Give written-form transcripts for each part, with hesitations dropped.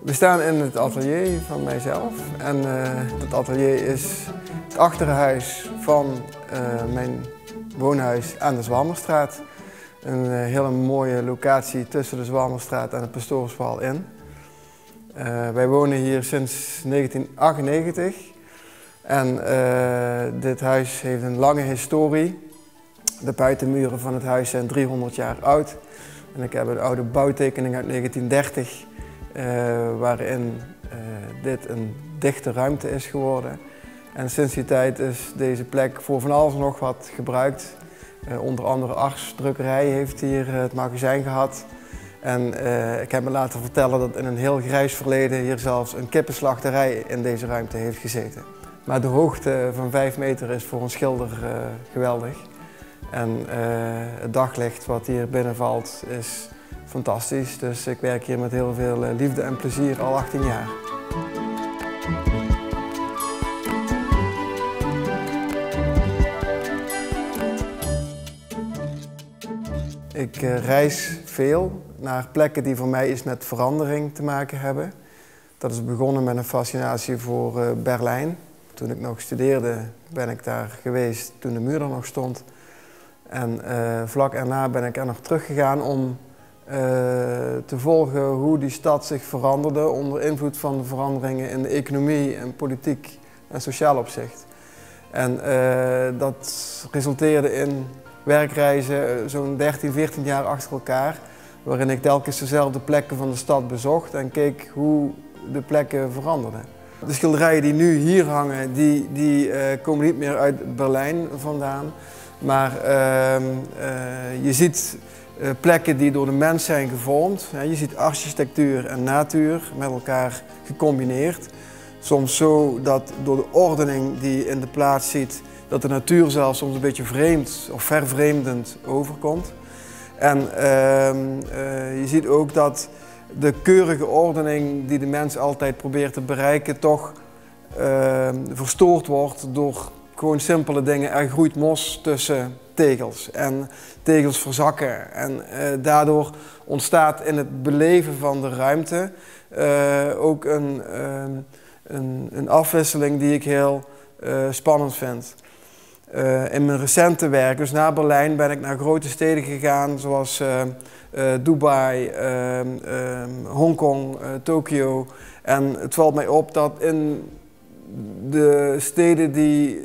We staan in het atelier van mijzelf en het atelier is het achterhuis van mijn woonhuis aan de Zwalmerstraat. Een hele mooie locatie tussen de Zwalmerstraat en het Pastoorswal in. Wij wonen hier sinds 1998 en dit huis heeft een lange historie. De buitenmuren van het huis zijn 300 jaar oud. En ik heb een oude bouwtekening uit 1930 waarin dit een dichte ruimte is geworden. En sinds die tijd is deze plek voor van alles nog wat gebruikt. Onder andere Ars Drukkerij heeft hier het magazijn gehad. En ik heb me laten vertellen dat in een heel grijs verleden hier zelfs een kippenslachterij in deze ruimte heeft gezeten. Maar de hoogte van 5 meter is voor een schilder geweldig. En het daglicht wat hier binnenvalt is fantastisch. Dus ik werk hier met heel veel liefde en plezier al 18 jaar. Ik reis veel naar plekken die voor mij iets met verandering te maken hebben. Dat is begonnen met een fascinatie voor Berlijn. Toen ik nog studeerde ben ik daar geweest toen de muur er nog stond. En vlak daarna ben ik er nog teruggegaan om te volgen hoe die stad zich veranderde onder invloed van de veranderingen in de economie en politiek en sociaal opzicht. En dat resulteerde in werkreizen zo'n 13, 14 jaar achter elkaar, waarin ik telkens dezelfde plekken van de stad bezocht en keek hoe de plekken veranderden. De schilderijen die nu hier hangen, die komen niet meer uit Berlijn vandaan. Maar je ziet plekken die door de mens zijn gevormd. Je ziet architectuur en natuur met elkaar gecombineerd. Soms zo dat door de ordening die je in de plaats ziet, dat de natuur zelfs soms een beetje vreemd of vervreemdend overkomt. En je ziet ook dat de keurige ordening die de mens altijd probeert te bereiken toch verstoord wordt door gewoon simpele dingen. Er groeit mos tussen tegels en tegels verzakken. En daardoor ontstaat in het beleven van de ruimte ook een afwisseling die ik heel spannend vind. In mijn recente werk, dus na Berlijn, ben ik naar grote steden gegaan zoals Dubai, Hongkong, Tokio. En het valt mij op dat in de steden die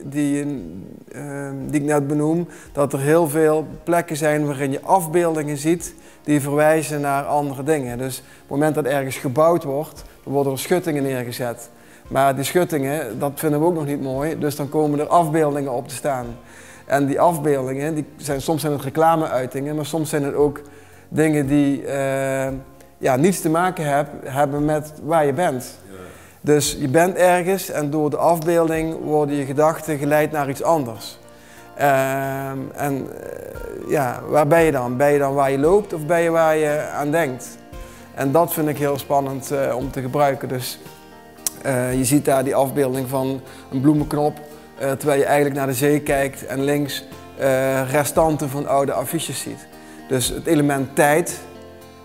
ik net benoem, dat er heel veel plekken zijn waarin je afbeeldingen ziet die verwijzen naar andere dingen. Dus op het moment dat ergens gebouwd wordt, dan worden er schuttingen neergezet. Maar die schuttingen, dat vinden we ook nog niet mooi, dus dan komen er afbeeldingen op te staan. En die afbeeldingen, soms zijn het reclameuitingen, maar soms zijn het ook dingen die niets te maken hebben met waar je bent. Dus je bent ergens en door de afbeelding worden je gedachten geleid naar iets anders. Waar ben je dan? Ben je dan waar je loopt of ben je waar je aan denkt? En dat vind ik heel spannend om te gebruiken. Dus je ziet daar die afbeelding van een bloemenknop, terwijl je eigenlijk naar de zee kijkt en links restanten van oude affiches ziet. Dus het element tijd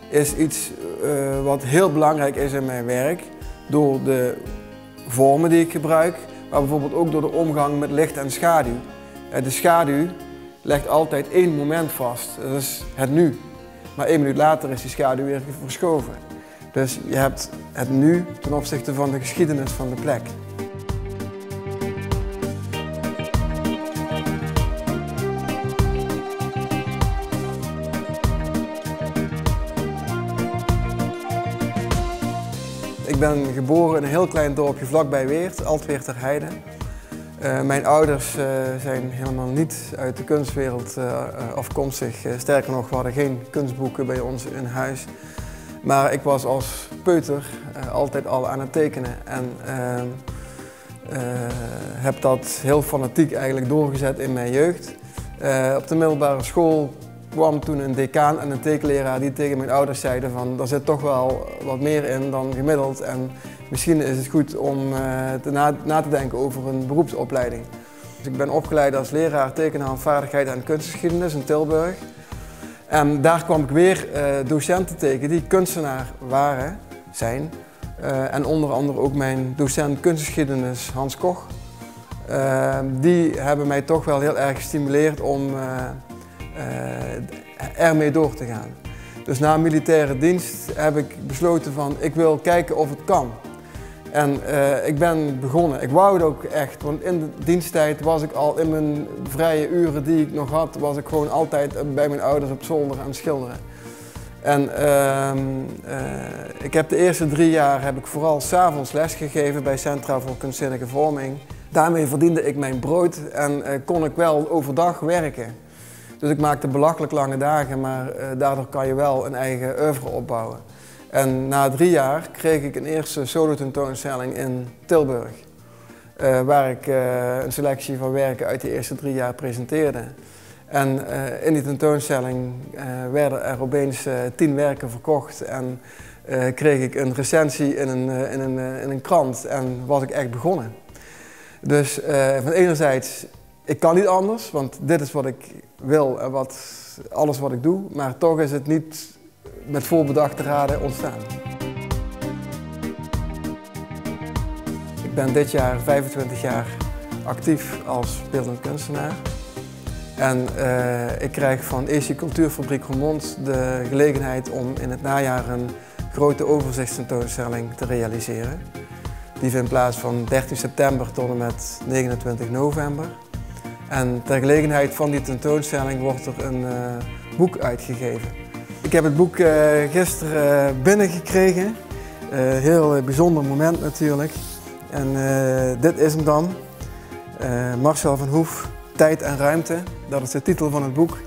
is iets wat heel belangrijk is in mijn werk. Door de vormen die ik gebruik, maar bijvoorbeeld ook door de omgang met licht en schaduw. De schaduw legt altijd één moment vast, dat is het nu. Maar 1 minuut later is die schaduw weer verschoven. Dus je hebt het nu ten opzichte van de geschiedenis van de plek. Ik ben geboren in een heel klein dorpje vlakbij Weert, Altweert ter Heide. Mijn ouders zijn helemaal niet uit de kunstwereld afkomstig. Sterker nog, we hadden geen kunstboeken bij ons in huis. Maar ik was als peuter altijd al aan het tekenen en heb dat heel fanatiek eigenlijk doorgezet in mijn jeugd. Op de middelbare school kwam toen een decaan en een tekenleraar die tegen mijn ouders zeiden van er zit toch wel wat meer in dan gemiddeld en misschien is het goed om na te denken over een beroepsopleiding. Dus ik ben opgeleid als leraar tekenhandvaardigheid en kunstgeschiedenis in Tilburg. En daar kwam ik weer docenten tegen die kunstenaar zijn En onder andere ook mijn docent kunstgeschiedenis Hans Koch. Die hebben mij toch wel heel erg gestimuleerd om ermee door te gaan. Dus na militaire dienst heb ik besloten van ik wil kijken of het kan. En ik ben begonnen. Ik wou het ook echt, want in de diensttijd was ik al in mijn vrije uren die ik nog had, was ik gewoon altijd bij mijn ouders op zolder aan het schilderen. En ik heb de eerste 3 jaar heb ik vooral 's avonds les gegeven bij Centra voor Kunstzinnige Vorming. Daarmee verdiende ik mijn brood en kon ik wel overdag werken. Dus ik maakte belachelijk lange dagen, maar daardoor kan je wel een eigen oeuvre opbouwen. En na 3 jaar kreeg ik een eerste solo-tentoonstelling in Tilburg. Waar ik een selectie van werken uit die eerste 3 jaar presenteerde. En in die tentoonstelling werden er opeens 10 werken verkocht en kreeg ik een recensie in een krant en was ik echt begonnen. Dus van enerzijds, ik kan niet anders, want dit is wat ik wil en alles wat ik doe, maar toch is het niet met voorbedachte raden ontstaan. Ik ben dit jaar 25 jaar actief als beeldend kunstenaar. En ik krijg van EC Cultuurfabriek Roermond de gelegenheid om in het najaar een grote overzichtstentoonstelling te realiseren. Die vindt plaats van 13 september tot en met 29 november. En ter gelegenheid van die tentoonstelling wordt er een boek uitgegeven. Ik heb het boek gisteren binnengekregen. Heel bijzonder moment natuurlijk. En dit is hem dan. Marcel van Hoef, Tijd en Ruimte. Dat is de titel van het boek.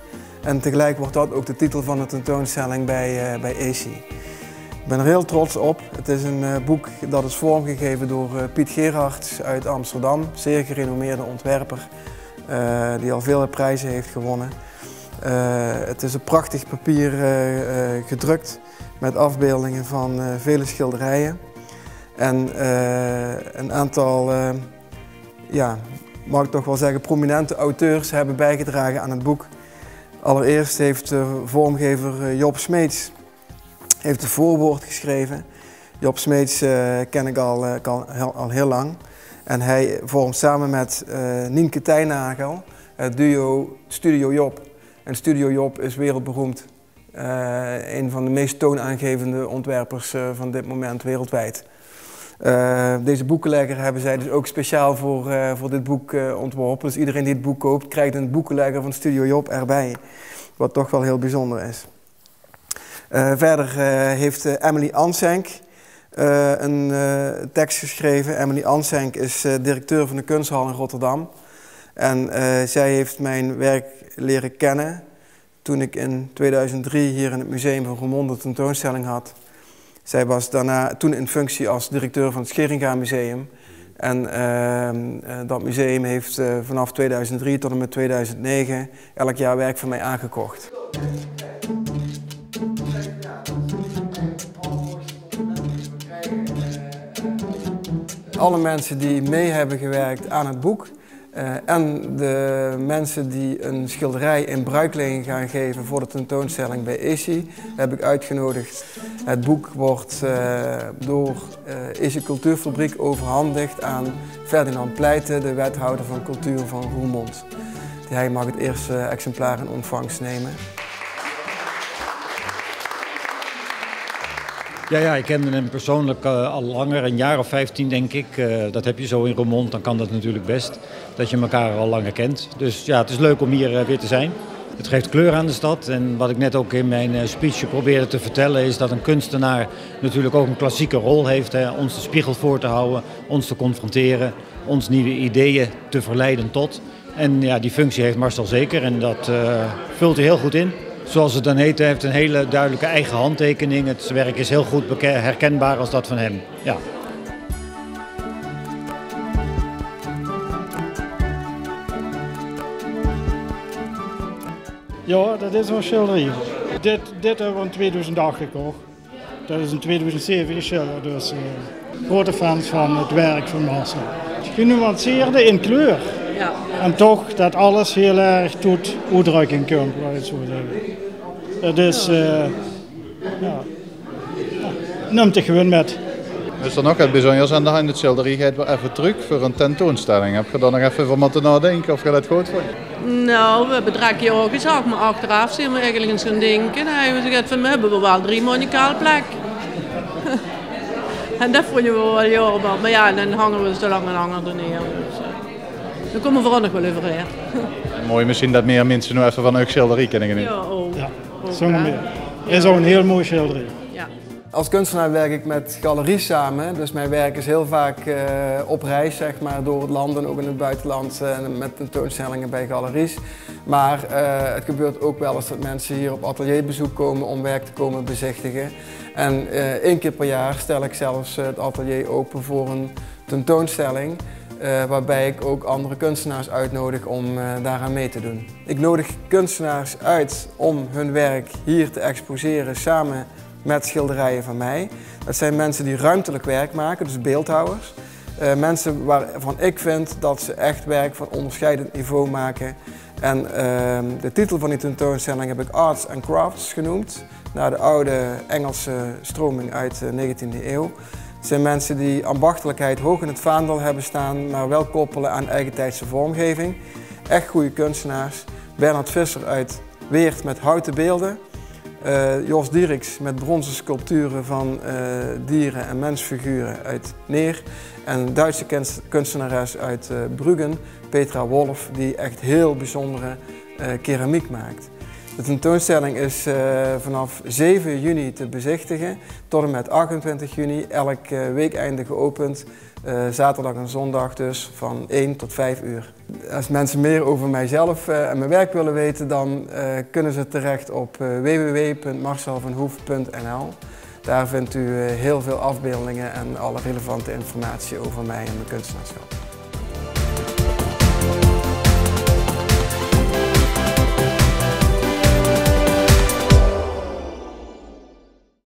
En tegelijk wordt dat ook de titel van de tentoonstelling bij EC. Ik ben er heel trots op. Het is een boek dat is vormgegeven door Piet Gerards uit Amsterdam. Zeer gerenommeerde ontwerper die al vele prijzen heeft gewonnen. Het is op prachtig papier gedrukt met afbeeldingen van vele schilderijen. En een aantal, ja, mag ik toch wel zeggen, prominente auteurs hebben bijgedragen aan het boek. Allereerst heeft vormgever Job Smeets heeft het voorwoord geschreven. Job Smeets ken ik al heel lang. En hij vormt samen met Nienke Tijnagel het duo Studio Job. En Studio Job is wereldberoemd. Een van de meest toonaangevende ontwerpers van dit moment wereldwijd. Deze boekenlegger hebben zij dus ook speciaal voor dit boek ontworpen. Dus iedereen die het boek koopt krijgt een boekenlegger van Studio Job erbij. Wat toch wel heel bijzonder is. Verder heeft Emily Ansenk een tekst geschreven. Emily Ansenk is directeur van de Kunsthal in Rotterdam. En zij heeft mijn werk leren kennen toen ik in 2003 hier in het museum van Roermond een tentoonstelling had. Zij was daarna toen in functie als directeur van het Scheringa Museum. En dat museum heeft vanaf 2003 tot en met 2009 elk jaar werk van mij aangekocht. Alle mensen die mee hebben gewerkt aan het boek en de mensen die een schilderij in bruikleen gaan geven voor de tentoonstelling bij EC heb ik uitgenodigd. Het boek wordt door EC Cultuurfabriek overhandigd aan Ferdinand Pleijten, de wethouder van cultuur van Roermond. Hij mag het eerste exemplaar in ontvangst nemen. Ja, ik kende hem persoonlijk al langer, een jaar of 15 denk ik. Dat heb je zo in Roermond, dan kan dat natuurlijk best. Dat je elkaar al langer kent. Dus ja, het is leuk om hier weer te zijn. Het geeft kleur aan de stad. En wat ik net ook in mijn speech probeerde te vertellen is dat een kunstenaar natuurlijk ook een klassieke rol heeft. Hè, ons de spiegel voor te houden, ons te confronteren, ons nieuwe ideeën te verleiden tot. En ja, die functie heeft Marcel zeker en dat vult hij heel goed in. Zoals het dan heet, hij heeft een hele duidelijke eigen handtekening. Het werk is heel goed herkenbaar als dat van hem. Ja. Ja, dat is een schilderij. Dit hebben we in 2008 gekocht. Dat is in 2007 geschilderd, dus grote fans van het werk van Marcel. Genuanceerde in kleur. Ja. En toch dat alles heel erg tot uitdrukking komt, wil ik zo zeggen. Het is, neemt het gewoon met. Is er nog iets bijzonders aan de hand? Het schilderij gaat weer even terug voor een tentoonstelling. Heb je daar nog even voor moeten nadenken of je dat goed vond? Nou, we hebben 3 keer al gezegd, maar achteraf zijn we eigenlijk eens gaan denken. We zeggen van, we hebben wel 3 monikaal plek. En dat vond je wel jammer. Maar ja, dan hangen we zo lang en langer er neer. Dus, dan komen we vooral nog wel overheen. Mooi misschien dat meer mensen nu even van een schilderij kunnen genieten. Ja, ook. Ja, zonder meer. Het is ook een heel mooi schilderij. Ja. Als kunstenaar werk ik met galeries samen, dus mijn werk is heel vaak op reis, zeg maar, door het land en ook in het buitenland met tentoonstellingen bij galeries. Maar het gebeurt ook wel eens dat mensen hier op atelierbezoek komen om werk te komen bezichtigen. En 1 keer per jaar stel ik zelfs het atelier open voor een tentoonstelling. Waarbij ik ook andere kunstenaars uitnodig om daaraan mee te doen. Ik nodig kunstenaars uit om hun werk hier te exposeren samen met schilderijen van mij. Dat zijn mensen die ruimtelijk werk maken, dus beeldhouwers. Mensen waarvan ik vind dat ze echt werk van onderscheidend niveau maken. En de titel van die tentoonstelling heb ik Arts and Crafts genoemd, naar de oude Engelse stroming uit de 19e eeuw. Het zijn mensen die ambachtelijkheid hoog in het vaandel hebben staan, maar wel koppelen aan eigentijdse vormgeving. Echt goede kunstenaars. Bernhard Visser uit Weert met houten beelden. Jos Dieriks met bronzen sculpturen van dieren en mensfiguren uit Neer. En een Duitse kunstenares uit Bruggen, Petra Wolf, die echt heel bijzondere keramiek maakt. De tentoonstelling is vanaf 7 juni te bezichtigen tot en met 28 juni, elk weekeinde geopend. Zaterdag en zondag dus van 1 tot 5 uur. Als mensen meer over mijzelf en mijn werk willen weten, dan kunnen ze terecht op www.marcelvanhoef.nl. Daar vindt u heel veel afbeeldingen en alle relevante informatie over mij en mijn kunstenaarschap.